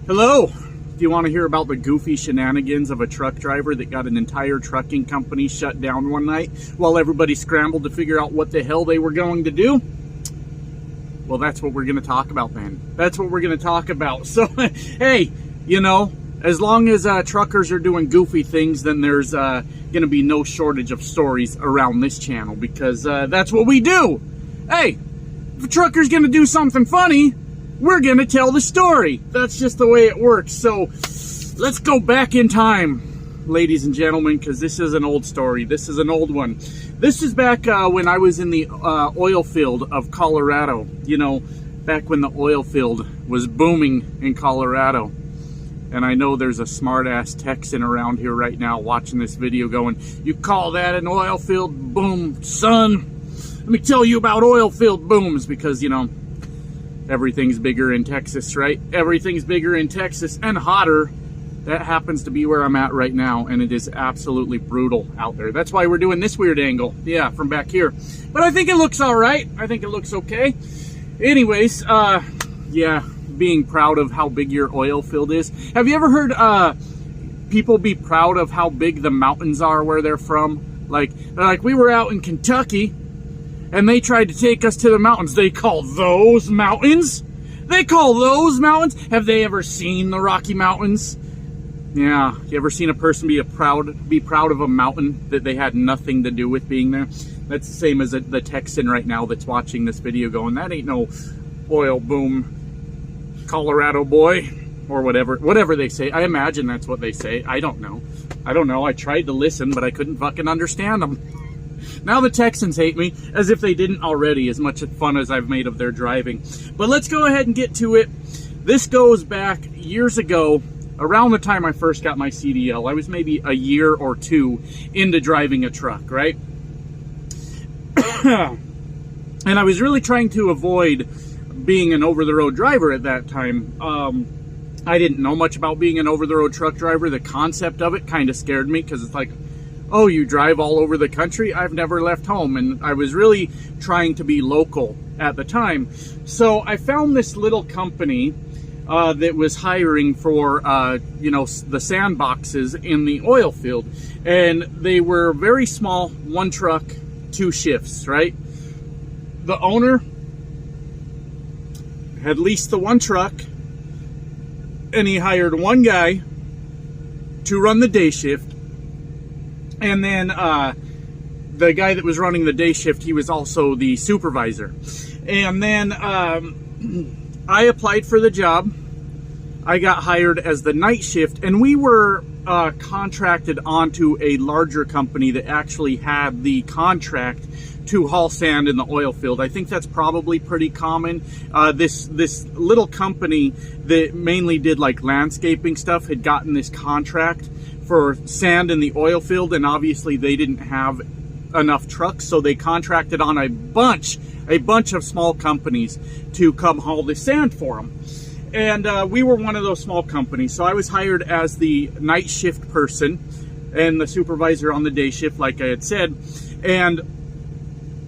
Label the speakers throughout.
Speaker 1: Hello! Do you want to hear about the goofy shenanigans of a truck driver that got an entire trucking company shut down one night while everybody scrambled to figure out what the hell they were going to do? Well, that's what we're going to talk about then. That's what we're going to talk about. So, hey, you know, as long as truckers are doing goofy things, then there's going to be no shortage of stories around this channel because that's what we do. Hey, if a trucker's going to do something funny, we're going to tell the story. That's just the way it works. So let's go back in time, ladies and gentlemen, because this is an old story. This is an old one. This is back when I was in the oil field of Colorado. You know, back when the oil field was booming in Colorado. And I know there's a smart-ass Texan around here right now watching this video going, "You call that an oil field boom, son? Let me tell you about oil field booms," because, you know, everything's bigger in Texas, right? Everything's bigger in Texas and hotter. That happens to be where I'm at right now, and it is absolutely brutal out there. That's why we're doing this weird angle, yeah, from back here. But I think it looks all right. I think it looks okay. Anyways, yeah, being proud of how big your oil field is. Have you ever heard people be proud of how big the mountains are where they're from? Like, they're like, we were out in Kentucky, and they tried to take us to the mountains. They call those mountains? They call those mountains? Have they ever seen the Rocky Mountains? Yeah, you ever seen a person be proud of a mountain that they had nothing to do with being there? That's the same as the Texan right now that's watching this video going, that ain't no oil boom, Colorado boy, or whatever they say. I imagine that's what they say. I don't know. I tried to listen, but I couldn't fucking understand them. Now the Texans hate me, as if they didn't already, as much fun as I've made of their driving. But let's go ahead and get to it. This goes back years ago, around the time I first got my CDL. I was maybe a year or two into driving a truck, right? And I was really trying to avoid being an over-the-road driver at that time. I didn't know much about being an over-the-road truck driver. The concept of it kind of scared me because it's like, oh, you drive all over the country? I've never left home. And I was really trying to be local at the time. So I found this little company that was hiring for, you know, the sandboxes in the oil field. And they were very small, one truck, two shifts, right? The owner had leased the one truck, and he hired one guy to run the day shift. And then the guy that was running the day shift, he was also the supervisor. And then I applied for the job. I got hired as the night shift, and we were contracted onto a larger company that actually had the contract to haul sand in the oil field. I think that's probably pretty common. This little company that mainly did like landscaping stuff had gotten this contract for sand in the oil field, and obviously they didn't have enough trucks, so they contracted on a bunch of small companies to come haul the sand for them. And we were one of those small companies, so I was hired as the night shift person and the supervisor on the day shift, like I had said. And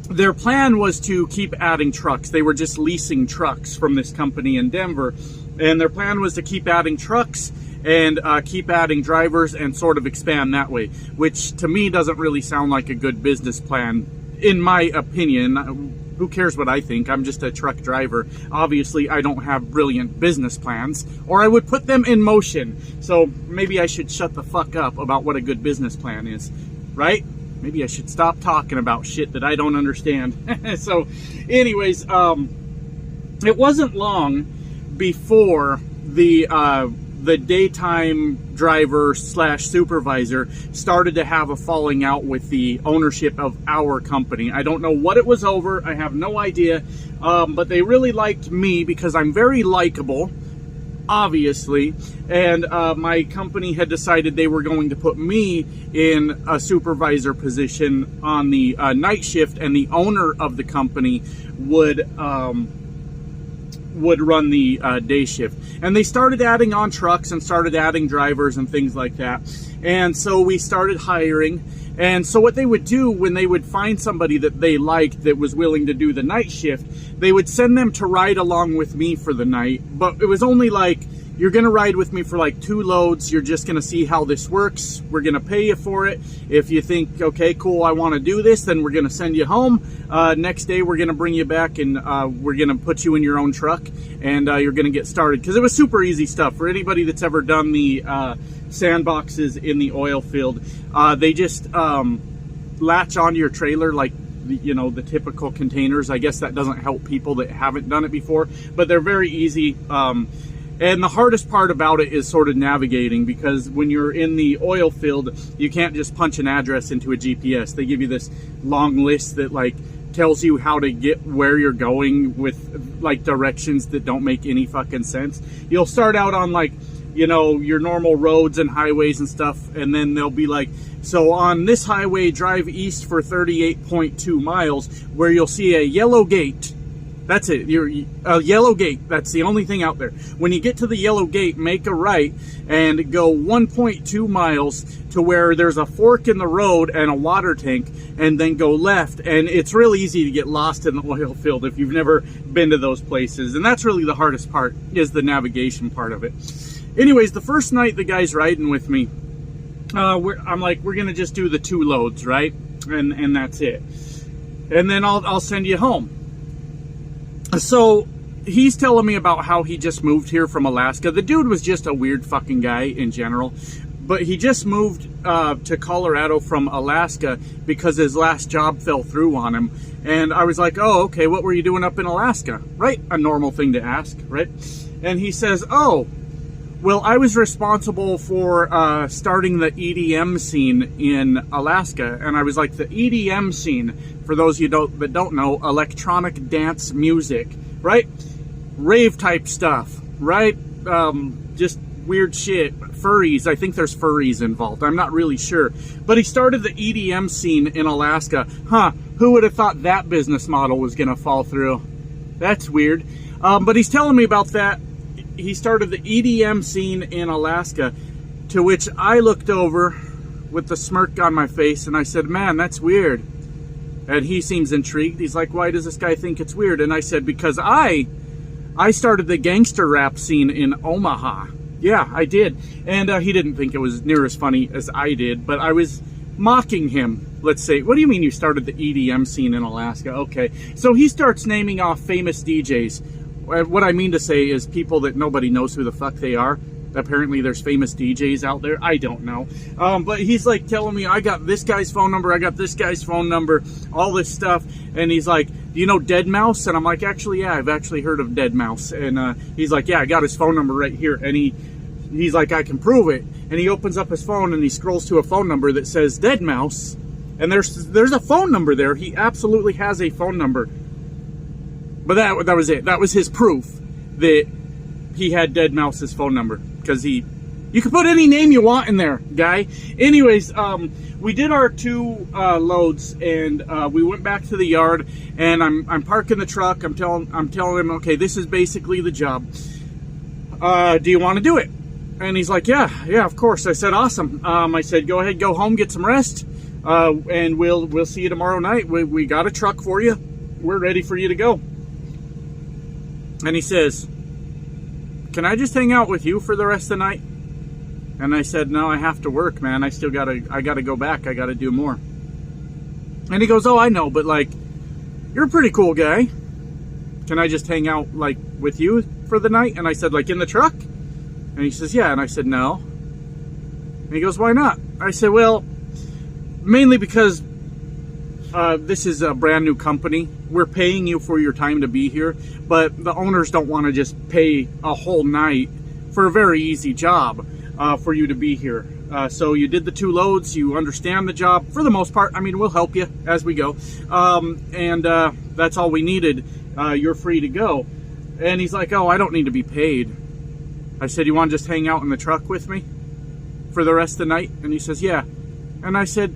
Speaker 1: their plan was to keep adding trucks. They were just leasing trucks from this company in Denver, and their plan was to keep adding trucks and keep adding drivers and sort of expand that way, which to me doesn't really sound like a good business plan, in my opinion. Who cares what I think? I'm just a truck driver. Obviously, I don't have brilliant business plans, or I would put them in motion. So maybe I should shut the fuck up about what a good business plan is, right? Maybe I should stop talking about shit that I don't understand. So anyways, it wasn't long before the daytime driver slash supervisor started to have a falling out with the ownership of our company. I don't know what it was over. I have no idea. But they really liked me because I'm very likable, obviously. And my company had decided they were going to put me in a supervisor position on the night shift, and the owner of the company would run the day shift. And they started adding on trucks and started adding drivers and things like that. And so we started hiring. And so what they would do when they would find somebody that they liked that was willing to do the night shift, they would send them to ride along with me for the night. But it was only like you're going to ride with me for like 2 loads. You're just going to see how this works. We're going to pay you for it. If you think, okay, cool, I want to do this, then we're going to send you home. Next day, we're going to bring you back, and we're going to put you in your own truck, and you're going to get started. Because it was super easy stuff. For anybody that's ever done the sandboxes in the oil field, they just latch onto your trailer like, you know, the typical containers. I guess that doesn't help people that haven't done it before, but they're very easy. And the hardest part about it is sort of navigating, because when you're in the oil field, you can't just punch an address into a GPS. They give you this long list that like tells you how to get where you're going with like directions that don't make any fucking sense. You'll start out on like, you know, your normal roads and highways and stuff, and then they'll be like, so on this highway, drive east for 38.2 miles, where you'll see a yellow gate. That's it. You're a yellow gate. That's the only thing out there. When you get to the yellow gate, make a right and go 1.2 miles to where there's a fork in the road and a water tank, and then go left. And it's really easy to get lost in the oil field if you've never been to those places. And that's really the hardest part, is the navigation part of it. Anyways, the first night the guy's riding with me, I'm like, we're going to just do the 2 loads, right? And that's it. And then I'll send you home. So he's telling me about how he just moved here from Alaska. The dude was just a weird fucking guy in general, but he just moved to Colorado from Alaska because his last job fell through on him. And I was like, oh, okay, what were you doing up in Alaska? Right? A normal thing to ask, right? And he says, oh, well, I was responsible for starting the EDM scene in Alaska. And I was like, the EDM scene, for those you that don't know, electronic dance music, right? Rave type stuff, right? Just weird shit. Furries. I think there's furries involved. I'm not really sure. But he started the EDM scene in Alaska. Huh, who would have thought that business model was going to fall through? That's weird. But he's telling me about that. He started the EDM scene in Alaska, to which I looked over with the smirk on my face and I said, man, that's weird. And he seems intrigued. He's like, why does this guy think it's weird? And I said, because I started the gangster rap scene in Omaha. Yeah, I did. And he didn't think it was near as funny as I did, but I was mocking him, let's say. What do you mean you started the EDM scene in Alaska? Okay. So he starts naming off famous DJs. What I mean to say is people that nobody knows who the fuck they are. Apparently there's famous DJs out there. I don't know. But he's like telling me, I got this guy's phone number, I got this guy's phone number, all this stuff. And he's like, do you know Deadmau5? And I'm like, actually, yeah, I've actually heard of Deadmau5. And he's like, yeah, I got his phone number right here. And he's like, I can prove it. And he opens up his phone and he scrolls to a phone number that says Deadmau5. And there's a phone number there. He absolutely has a phone number. But that was it. That was his proof that he had Deadmau5's phone number. Because you can put any name you want in there, guy. Anyways, we did our 2 loads, and we went back to the yard, and I'm parking the truck. I'm telling him, okay, this is basically the job. Do you want to do it? And he's like, yeah, of course. I said, awesome. I said, go ahead, go home, get some rest, and we'll see you tomorrow night. We got a truck for you. We're ready for you to go. And he says, can I just hang out with you for the rest of the night? And I said, no, I have to work, man. I gotta go back. I gotta do more. And he goes, oh, I know, but like, you're a pretty cool guy. Can I just hang out like with you for the night? And I said, like in the truck? And he says, yeah. And I said, no. And he goes, why not? I said, well, mainly because this is a brand new company. We're paying you for your time to be here, but the owners don't want to just pay a whole night for a very easy job for you to be here. So you did the 2 loads. You understand the job for the most part. I mean, we'll help you as we go. And that's all we needed. You're free to go. And he's like, oh, I don't need to be paid. I said, you want to just hang out in the truck with me for the rest of the night? And he says, yeah. And I said,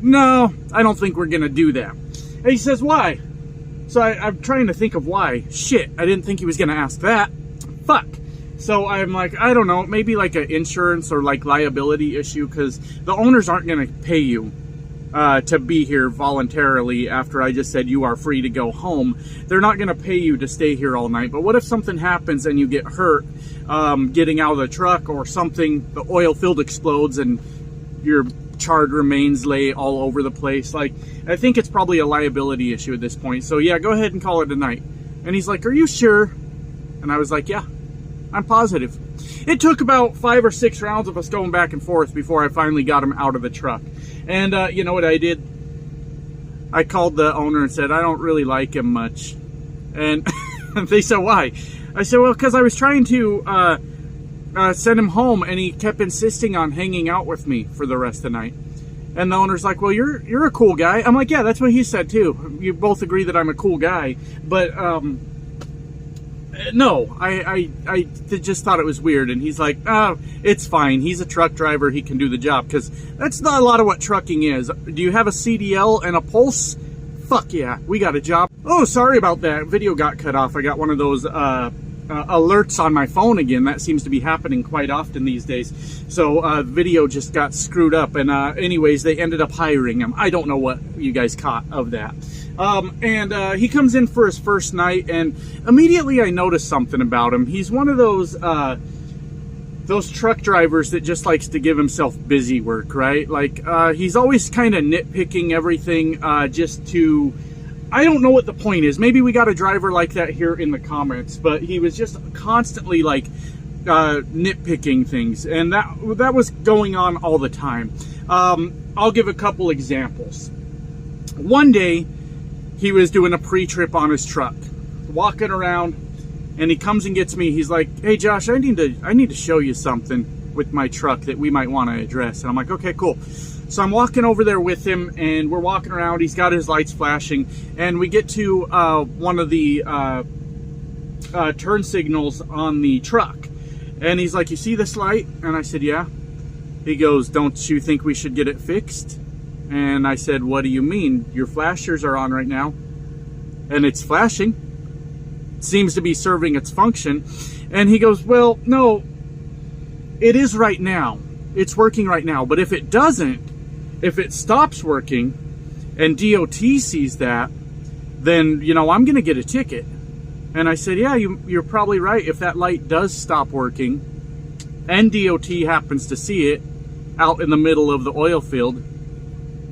Speaker 1: no, I don't think we're going to do that. And he says, why? So I'm trying to think of why. Shit, I didn't think he was going to ask that. Fuck. So I'm like, I don't know, maybe like an insurance or like liability issue, because the owners aren't going to pay you to be here voluntarily after I just said you are free to go home. They're not going to pay you to stay here all night. But what if something happens and you get hurt getting out of the truck, or something, the oil field explodes and your charred remains lay all over the place? Like, I think it's probably a liability issue at this point. So yeah, go ahead and call it a night. And he's like, are you sure? And I was like, yeah, I'm positive. It took about 5 or 6 rounds of us going back and forth before I finally got him out of the truck. And you know what I did? I called the owner and said, I don't really like him much. And they said, why? I said, well, because I was trying to send him home, and he kept insisting on hanging out with me for the rest of the night. And the owner's like, well, you're a cool guy. I'm like, yeah, that's what he said too. You both agree that I'm a cool guy. But no, I just thought it was weird. And he's like, oh, it's fine. He's a truck driver. He can do the job. Because that's not a lot of what trucking is. Do you have a CDL and a pulse? Fuck yeah, we got a job. Oh, sorry about that. Video got cut off. I got one of those alerts on my phone again. That seems to be happening quite often these days. So video just got screwed up. And anyways, they ended up hiring him. I don't know what you guys caught of that. And he comes in for his first night, and immediately I noticed something about him. He's one of those truck drivers that just likes to give himself busy work, right? Like, he's always kind of nitpicking everything just to... I don't know what the point is. Maybe we got a driver like that here in the comments, but he was just constantly like nitpicking things, and that was going on all the time. I'll give a couple examples. One day, he was doing a pre-trip on his truck, walking around, and he comes and gets me. He's like, hey Josh, I need to show you something with my truck that we might want to address. And I'm like, okay, cool. So I'm walking over there with him, and we're walking around. He's got his lights flashing, and we get to one of the turn signals on the truck. And he's like, you see this light? And I said, yeah. He goes, don't you think we should get it fixed? And I said, what do you mean? Your flashers are on right now, and it's flashing. It seems to be serving its function. And he goes, well, no, it is right now. It's working right now. But if it doesn't, if it stops working and DOT sees that, then, you know, I'm going to get a ticket. And I said, yeah, you're probably right. If that light does stop working and DOT happens to see it out in the middle of the oil field,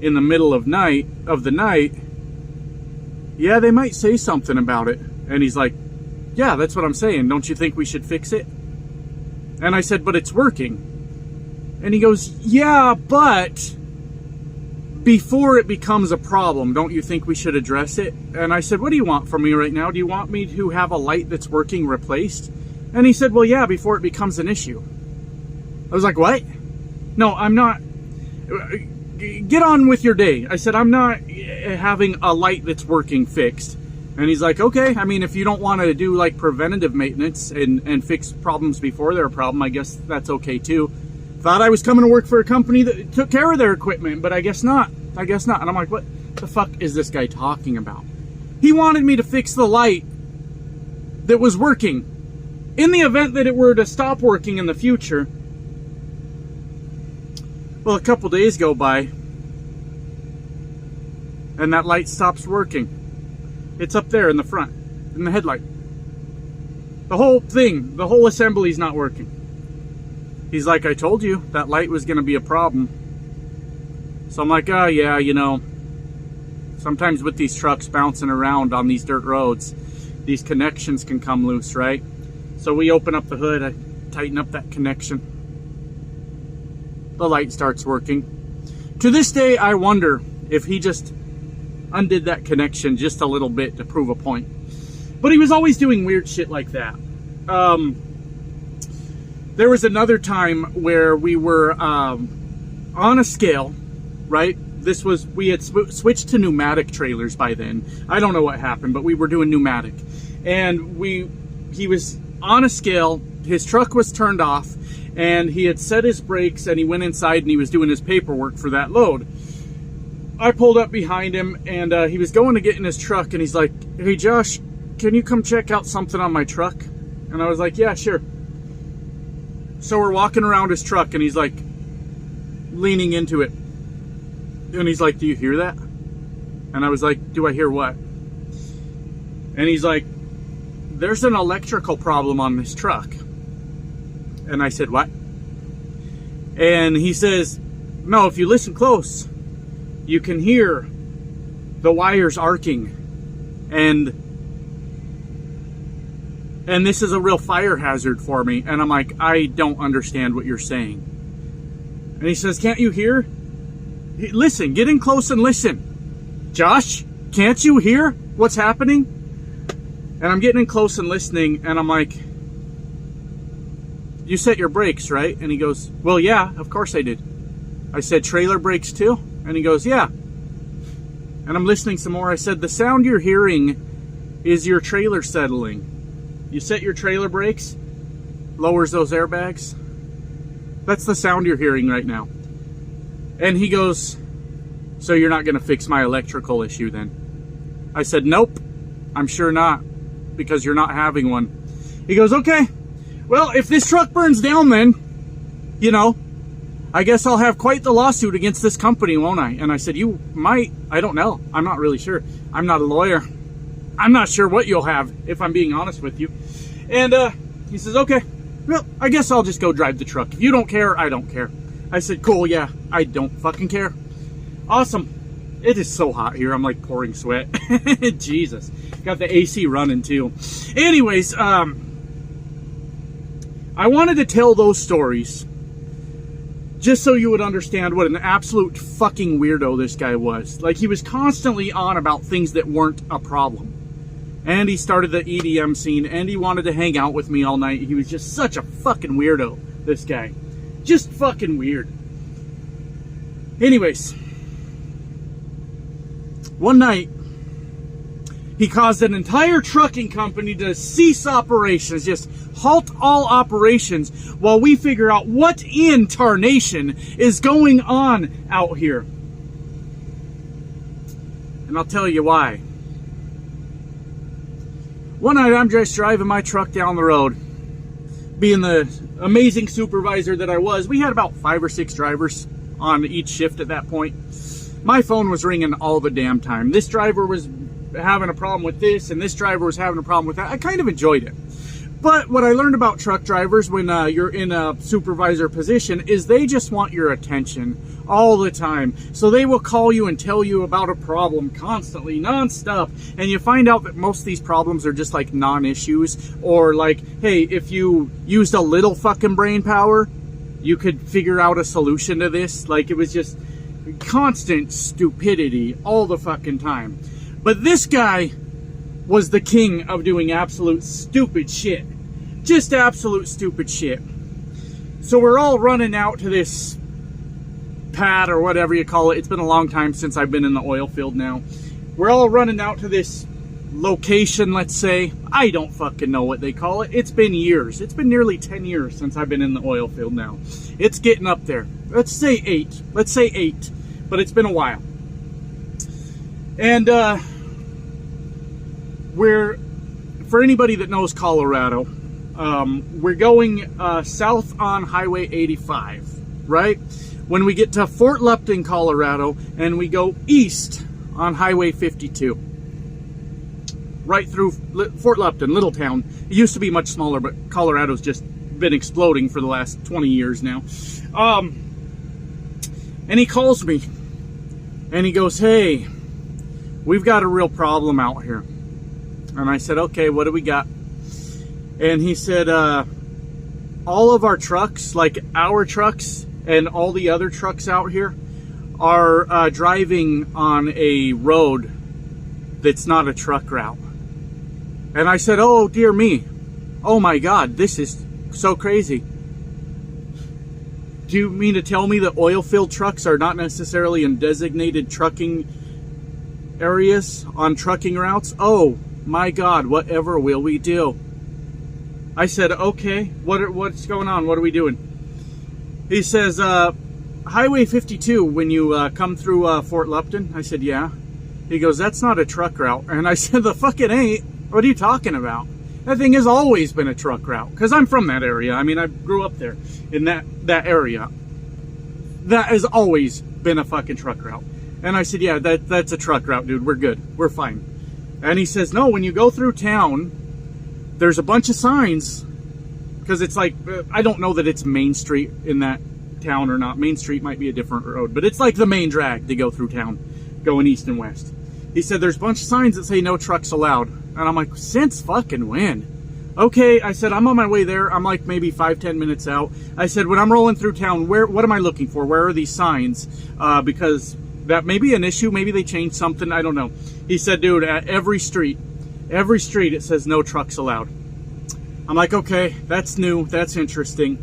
Speaker 1: in the middle of the night, yeah, they might say something about it. And he's like, yeah, that's what I'm saying. Don't you think we should fix it? And I said, but it's working. And he goes, yeah, but before it becomes a problem, don't you think we should address it? And I said, what do you want from me right now? Do you want me to have a light that's working replaced? And he said, well, yeah, before it becomes an issue. I was like, what? No, I'm not. Get on with your day. I said, I'm not having a light that's working fixed. And he's like, okay, I mean, if you don't want to do like preventative maintenance and fix problems before they're a problem, I guess that's okay too. Thought I was coming to work for a company that took care of their equipment, but I guess not. I guess not. And I'm like, what the fuck is this guy talking about? He wanted me to fix the light that was working. In the event that it were to stop working in the future. Well, a couple days go by, and that light stops working. It's up there in the front, in the headlight. The whole thing, the whole assembly's not working. He's like, I told you that light was going to be a problem. So I'm like, oh yeah, you know, sometimes with these trucks bouncing around on these dirt roads, these connections can come loose, right? So we open up the hood, I tighten up that connection. The light starts working. To this day, I wonder if he just undid that connection just a little bit to prove a point. But he was always doing weird shit like that. There was another time where we were on a scale, right? We had switched to pneumatic trailers by then. I don't know what happened, but we were doing pneumatic. And he was on a scale, his truck was turned off, and he had set his brakes, and he went inside and he was doing his paperwork for that load. I pulled up behind him, and he was going to get in his truck, and he's like, hey Josh, can you come check out something on my truck? And I was like, yeah, sure. So we're walking around his truck, and he's like leaning into it. And he's like, do you hear that? And I was like, do I hear what? And he's like, there's an electrical problem on this truck. And I said, what? And he says, no, if you listen close, you can hear the wires arcing. And this is a real fire hazard for me. And I'm like, I don't understand what you're saying. And he says, can't you hear? Listen, get in close and listen. Josh, can't you hear what's happening? And I'm getting in close and listening, and I'm like, you set your brakes, right? And he goes, well, yeah, of course I did. I said, trailer brakes too? And he goes, yeah. And I'm listening some more. I said, the sound you're hearing is your trailer settling. You set your trailer brakes, lowers those airbags. That's the sound you're hearing right now. And he goes, so you're not going to fix my electrical issue then? I said, nope, I'm sure not, because you're not having one. He goes, okay, well, if this truck burns down then, you know, I guess I'll have quite the lawsuit against this company, won't I? And I said, you might. I don't know. I'm not really sure. I'm not a lawyer. I'm not sure what you'll have, if I'm being honest with you. And he says, okay, well, I guess I'll just go drive the truck. If you don't care, I don't care. I said, cool, yeah, I don't fucking care. Awesome. It is so hot here. I'm like pouring sweat. Jesus. Got the AC running too. Anyways, I wanted to tell those stories just so you would understand what an absolute fucking weirdo this guy was. Like, he was constantly on about things that weren't a problem. And he started the EDM scene, and he wanted to hang out with me all night. He was just such a fucking weirdo, this guy. Just fucking weird. Anyways, one night, he caused an entire trucking company to cease operations, just halt all operations while we figure out what in tarnation is going on out here. And I'll tell you why. One night I'm just driving my truck down the road, being the amazing supervisor that I was. We had about 5 or 6 drivers on each shift at that point. My phone was ringing all the damn time. This driver was having a problem with this, and this driver was having a problem with that. I kind of enjoyed it. But what I learned about truck drivers when you're in a supervisor position is they just want your attention all the time. So they will call you and tell you about a problem constantly, nonstop. And you find out that most of these problems are just like non-issues, or like, hey, if you used a little fucking brain power, you could figure out a solution to this. Like, it was just constant stupidity all the fucking time. But this guy was the king of doing absolute stupid shit. Just absolute stupid shit. So we're all running out to this pad or whatever you call it. It's been a long time since I've been in the oil field now. We're all running out to this location, let's say. I don't fucking know what they call it. It's been years. It's been nearly 10 years since I've been in the oil field now. It's getting up there. Let's say 8. Let's say 8. But it's been a while. And we're, for anybody that knows Colorado, we're going south on Highway 85, right? When we get to Fort Lupton, Colorado, and we go east on Highway 52. Right through Fort Lupton, little town. It used to be much smaller, but Colorado's just been exploding for the last 20 years now. And he calls me, and he goes, hey, we've got a real problem out here. And I said, okay, what do we got? And he said, all of our trucks, like our trucks and all the other trucks out here, are driving on a road that's not a truck route. And I said, oh, dear me. Oh, my God, this is so crazy. Do you mean to tell me that oil field trucks are not necessarily in designated trucking areas on trucking routes? Oh, my God, whatever will we do? I said, okay, what's going on? What are we doing? He says, Highway 52, when you come through Fort Lupton. I said, yeah. He goes, that's not a truck route. And I said, the fuck it ain't. What are you talking about? That thing has always been a truck route. Because I'm from that area. I mean, I grew up there in that area. That has always been a fucking truck route. And I said, yeah, that's a truck route, dude. We're good. We're fine. And he says, no, when you go through town, there's a bunch of signs. Because it's like, I don't know that it's Main Street in that town or not. Main Street might be a different road. But it's like the main drag to go through town, going east and west. He said, there's a bunch of signs that say no trucks allowed. And I'm like, since fucking when? Okay, I said, I'm on my way there. I'm like maybe 5-10 minutes out. I said, when I'm rolling through town, what am I looking for? Where are these signs? Because that may be an issue. Maybe they changed something. I don't know. He said, dude, at every street, it says no trucks allowed. I'm like, okay, that's new. That's interesting.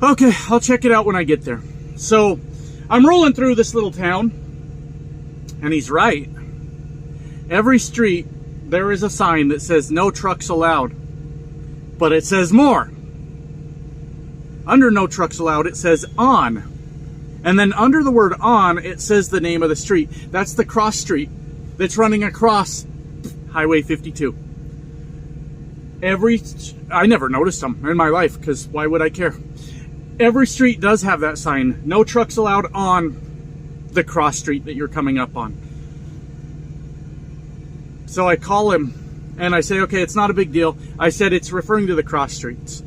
Speaker 1: Okay, I'll check it out when I get there. So I'm rolling through this little town, and he's right. Every street, there is a sign that says no trucks allowed. But it says more. Under no trucks allowed, it says on. And then under the word on, it says the name of the street. That's the cross street that's running across Highway 52. I never noticed them in my life, because why would I care? Every street does have that sign. No trucks allowed on the cross street that you're coming up on. So I call him. And I say, okay, it's not a big deal. I said, it's referring to the cross streets.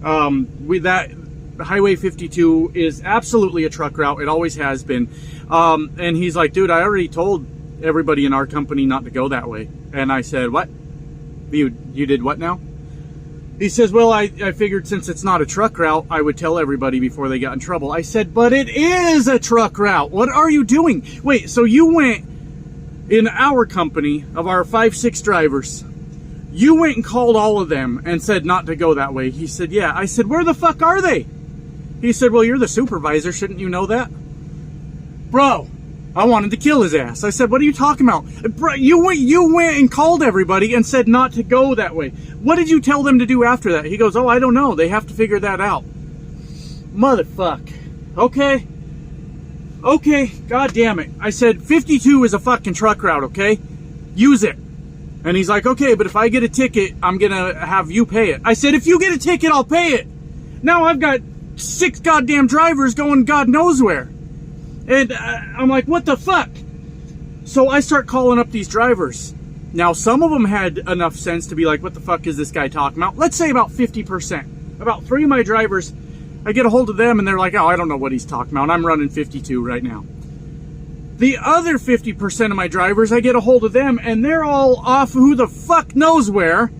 Speaker 1: That Highway 52 is absolutely a truck route. It always has been. And he's like, dude, I already told everybody in our company not to go that way. And I said, what? You did what now? He says, well, I figured since it's not a truck route, I would tell everybody before they got in trouble. I said, but it is a truck route. What are you doing? Wait, so you went... in our company, of our 5-6 drivers, you went and called all of them and said not to go that way. He said, yeah. I said, where the fuck are they? He said, well, you're the supervisor. Shouldn't you know that? Bro, I wanted to kill his ass. I said, what are you talking about? Bro, you went and called everybody and said not to go that way. What did you tell them to do after that? He goes, oh, I don't know. They have to figure that out. Motherfuck. Okay. Okay, god damn it. I said, 52 is a fucking truck route, okay? Use it. And he's like, okay, but if I get a ticket, I'm gonna have you pay it. I said, if you get a ticket, I'll pay it. Now I've got 6 goddamn drivers going God knows where. And I'm like, what the fuck? So I start calling up these drivers. Now, some of them had enough sense to be like, what the fuck is this guy talking about? Let's say about 50%. About 3 of my drivers, I get a hold of them and they're like, oh, I don't know what he's talking about. I'm running 52 right now. The other 50% of my drivers, I get a hold of them and they're all off who the fuck knows where,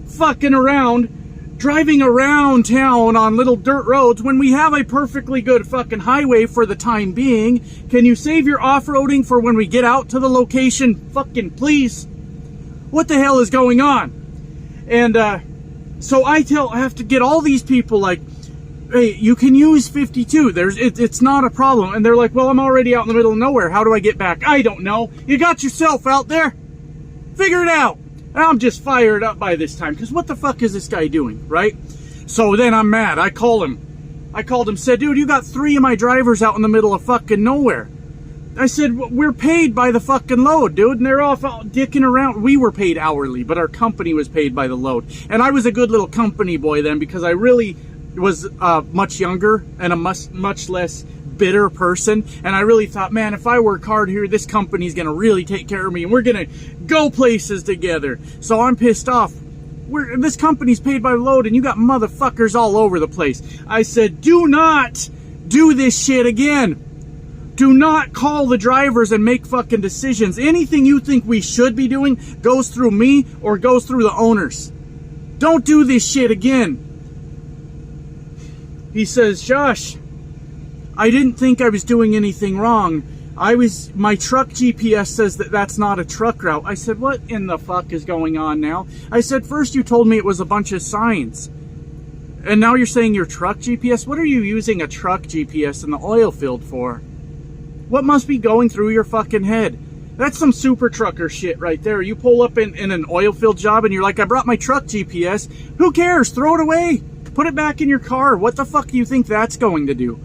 Speaker 1: fucking around, driving around town on little dirt roads when we have a perfectly good fucking highway for the time being. Can you save your off-roading for when we get out to the location? Fucking please. What the hell is going on? And so I have to get all these people like, hey, you can use 52. It's not a problem. And they're like, well, I'm already out in the middle of nowhere. How do I get back? I don't know. You got yourself out there. Figure it out. And I'm just fired up by this time. Because what the fuck is this guy doing, right? So then I'm mad. I called him, said, dude, you got 3 of my drivers out in the middle of fucking nowhere. I said, we're paid by the fucking load, dude. And they're off out dicking around. We were paid hourly, but our company was paid by the load. And I was a good little company boy then because I really... was much younger and a much less bitter person, and I really thought, man, if I work hard here, this company's gonna really take care of me and we're gonna go places together. So I'm pissed off. This company's paid by load and you got motherfuckers all over the place. I said, do not do this shit again. Do not call the drivers and make fucking decisions. Anything you think we should be doing goes through me or goes through the owners. Don't do this shit again. He says, Josh, I didn't think I was doing anything wrong. My truck GPS says that that's not a truck route. I said, what in the fuck is going on now? I said, first you told me it was a bunch of signs. And now you're saying your truck GPS? What are you using a truck GPS in the oil field for? What must be going through your fucking head? That's some super trucker shit right there. You pull up in an oil field job and you're like, I brought my truck GPS. Who cares? Throw it away. Put it back in your car. What the fuck do you think that's going to do?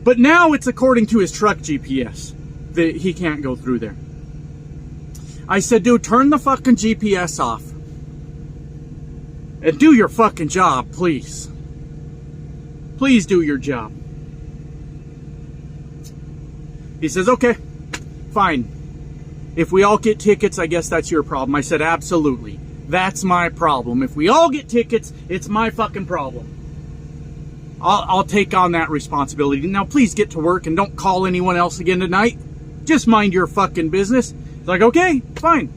Speaker 1: But now it's according to his truck GPS that he can't go through there. I said, dude, turn the fucking GPS off. And do your fucking job, please. Please do your job. He says, okay, fine. If we all get tickets, I guess that's your problem. I said, absolutely. That's my problem. If we all get tickets, it's my fucking problem. I'll take on that responsibility. Now, please get to work and don't call anyone else again tonight. Just mind your fucking business. It's like, okay, fine.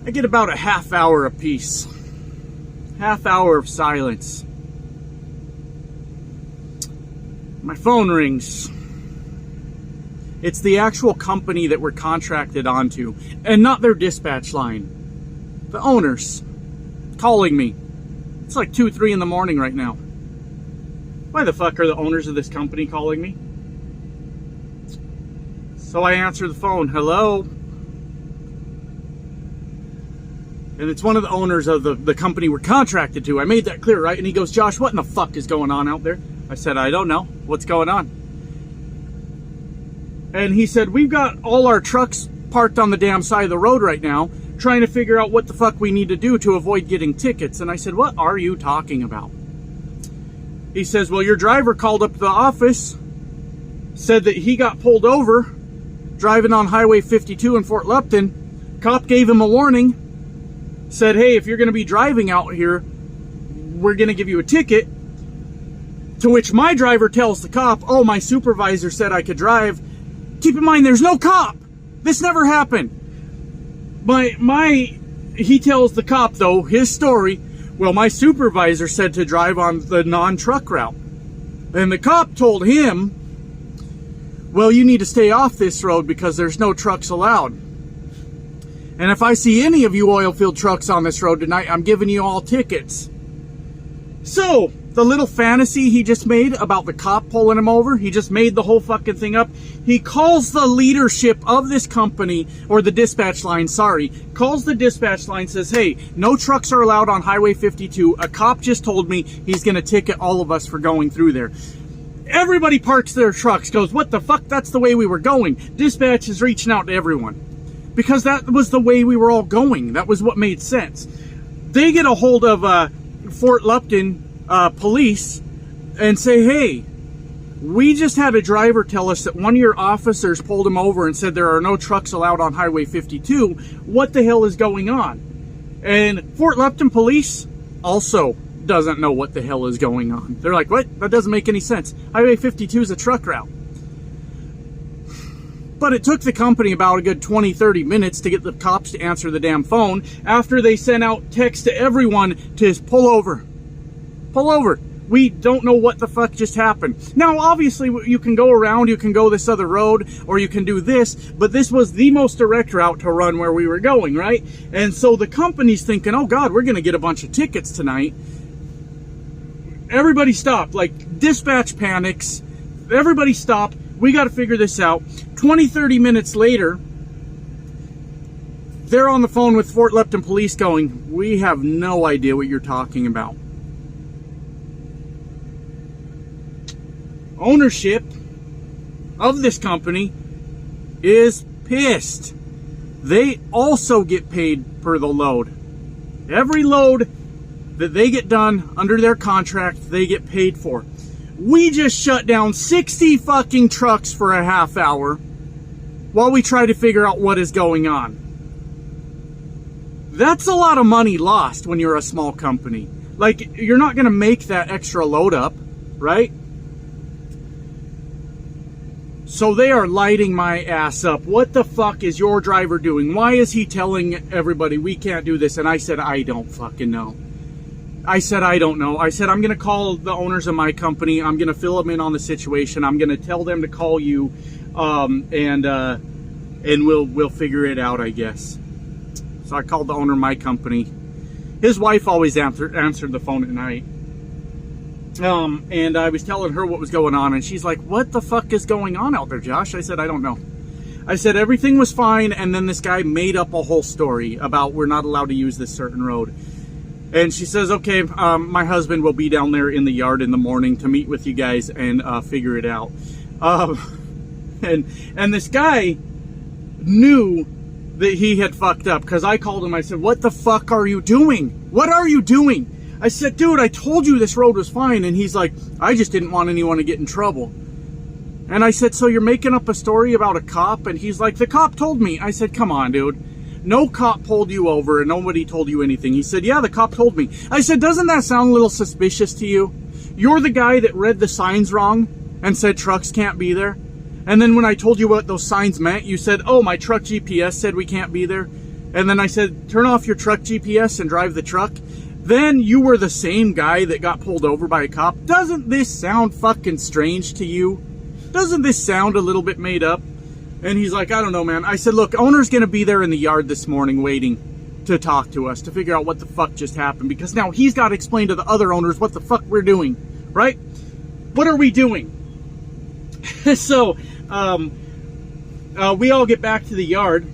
Speaker 1: I get about a half hour apiece. Half hour of silence. My phone rings. It's the actual company that we're contracted onto, and not their dispatch line. The owners calling me. It's like 2, 3 in the morning right now. Why the fuck are the owners of this company calling me? So I answer the phone. Hello? And it's one of the owners of the company we're contracted to. I made that clear, right? And he goes, Josh, what in the fuck is going on out there? I said, I don't know. What's going on? And he said, we've got all our trucks parked on the damn side of the road right now, trying to figure out what the fuck we need to do to avoid getting tickets. And I said, what are you talking about? He says, well, your driver called up to the office, said that he got pulled over driving on Highway 52 in Fort Lupton. Cop gave him a warning, said, hey, if you're going to be driving out here, we're going to give you a ticket. To which my driver tells the cop, oh, my supervisor said I could drive. Keep in mind, there's no cop. This never happened. He tells the cop, though, his story. Well, my supervisor said to drive on the non-truck route. And the cop told him, well, you need to stay off this road because there's no trucks allowed. And if I see any of you oilfield trucks on this road tonight, I'm giving you all tickets. So, the little fantasy he just made about the cop pulling him over, he just made the whole fucking thing up. He calls the leadership of this company, or the dispatch line, sorry, calls the dispatch line, says, hey, no trucks are allowed on Highway 52. A cop just told me he's going to ticket all of us for going through there. Everybody parks their trucks, goes, what the fuck? That's the way we were going. Dispatch is reaching out to everyone. Because that was the way we were all going. That was what made sense. They get a hold of Fort Lupton police and say, hey, we just had a driver tell us that one of your officers pulled him over and said there are no trucks allowed on Highway 52. What the hell is going on? And Fort Lupton police also doesn't know what the hell is going on. They're like, what? That doesn't make any sense. Highway 52 is a truck route. But it took the company about a good 20-30 minutes to get the cops to answer the damn phone after they sent out text to everyone to pull over. Pull over. We don't know what the fuck just happened. Now, obviously, you can go around, you can go this other road, or you can do this, but this was the most direct route to run where we were going, right? And so the company's thinking, oh God, we're going to get a bunch of tickets tonight. Everybody stop. Like, dispatch panics. Everybody stop. We got to figure this out. 20-30 minutes later, they're on the phone with Fort Lupton police going, we have no idea what you're talking about. Ownership of this company is pissed. They also get paid per the load. Every load that they get done under their contract, they get paid for. We just shut down 60 fucking trucks for a half hour while we try to figure out what is going on. That's a lot of money lost when you're a small company. Like, you're not going to make that extra load up, right? So they are lighting my ass up. What the fuck is your driver doing? Why is he telling everybody we can't do this? And I said, I don't fucking know. I said, I don't know. I said, I'm going to call the owners of my company. I'm going to fill them in on the situation. I'm going to tell them to call you, and we'll figure it out, I guess. So I called the owner of my company. His wife always answered the phone at night. And I was telling her what was going on, and she's like, what the fuck is going on out there, Josh? I said, I don't know. I said, everything was fine, and then this guy made up a whole story about we're not allowed to use this certain road. And she says, okay, my husband will be down there in the yard in the morning to meet with you guys and figure it out. And this guy knew that he had fucked up, because I called him. I said, what the fuck are you doing? What are you doing? I said, dude, I told you this road was fine. And he's like, I just didn't want anyone to get in trouble. And I said, so you're making up a story about a cop? And he's like, the cop told me. I said, come on, dude. No cop pulled you over and nobody told you anything. He said, yeah, the cop told me. I said, doesn't that sound a little suspicious to you? You're the guy that read the signs wrong and said trucks can't be there. And then when I told you what those signs meant, you said, oh, my truck GPS said we can't be there. And then I said, turn off your truck GPS and drive the truck. Then you were the same guy that got pulled over by a cop. Doesn't this sound fucking strange to you? Doesn't this sound a little bit made up? And he's like, I don't know, man. I said, look, owner's going to be there in the yard this morning waiting to talk to us, to figure out what the fuck just happened. Because now he's got to explain to the other owners what the fuck we're doing, right? What are we doing? So, we all get back to the yard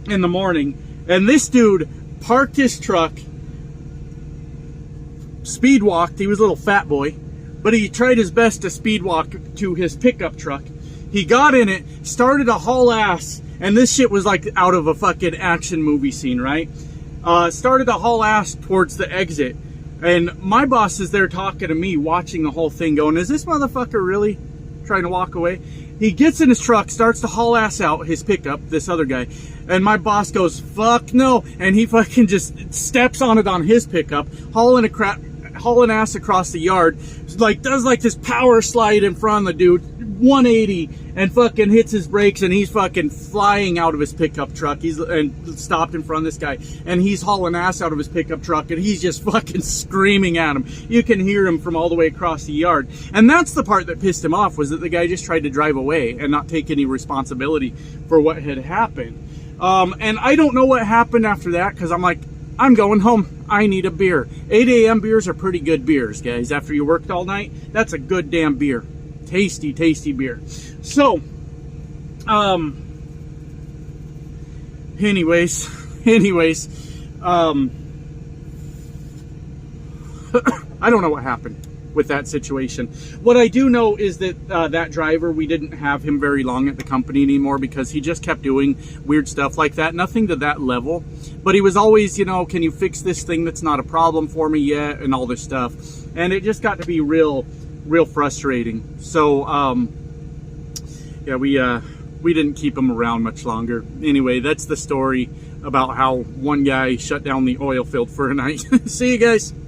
Speaker 1: in the morning, and this dude parked his truck, speed walked. He was a little fat boy, but he tried his best to speed walk to his pickup truck. He got in it, started to haul ass, and this shit was like out of a fucking action movie scene, right? Started to haul ass towards the exit, and my boss is there talking to me, watching the whole thing, going, is this motherfucker really trying to walk away? He gets in his truck, starts to haul ass out, his pickup, this other guy, and my boss goes, fuck no, and he fucking just steps on it on his pickup, hauling ass across the yard, like does like this power slide in front of the dude, 180, and fucking hits his brakes, and he's fucking flying out of his pickup truck. He's and stopped in front of this guy, and he's hauling ass out of his pickup truck, and he's just fucking screaming at him. You can hear him from all the way across the yard. And that's the part that pissed him off, was that the guy just tried to drive away and not take any responsibility for what had happened. And I don't know what happened after that, because I'm like, I'm going home. I need a beer. 8 a.m. beers are pretty good beers, guys. After you worked all night, that's a good damn beer. Tasty, tasty beer. So, anyways, I don't know what happened with that situation. What I do know is that that driver, we didn't have him very long at the company anymore, because he just kept doing weird stuff like that. Nothing to that level, but he was always, you know, can you fix this thing that's not a problem for me yet, and all this stuff. And it just got to be real frustrating. So yeah, we didn't keep him around much longer. Anyway, that's the story about how one guy shut down the oil field for a night. See you guys.